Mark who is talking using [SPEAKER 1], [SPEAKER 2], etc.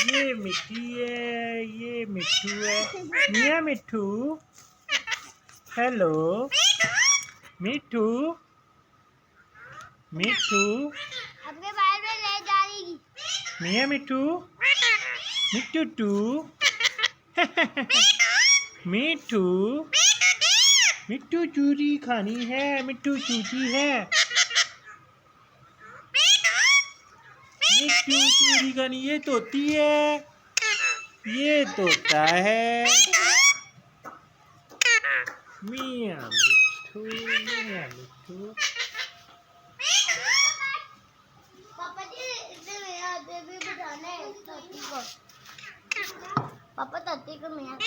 [SPEAKER 1] ये मिट्टी है, ये मिट्टू है। मियाँ मिट्टू, हेलो मिट्टू, मिट्टू,
[SPEAKER 2] अपने बाल में ले जाएगी।
[SPEAKER 1] मियाँ मिट्टू, मिट्टू टू, मिट्टू, मिट्टू चूरी खानी है, मिट्टू चूची है। मिट्टू चूरी खानी, ये तोती है, ये तोता है। मियाँ मिट्टू, मियाँ मिट्टू।
[SPEAKER 2] पापा जी इधर आते भी बिठाना है तोती को। पापा तोती को मियाँ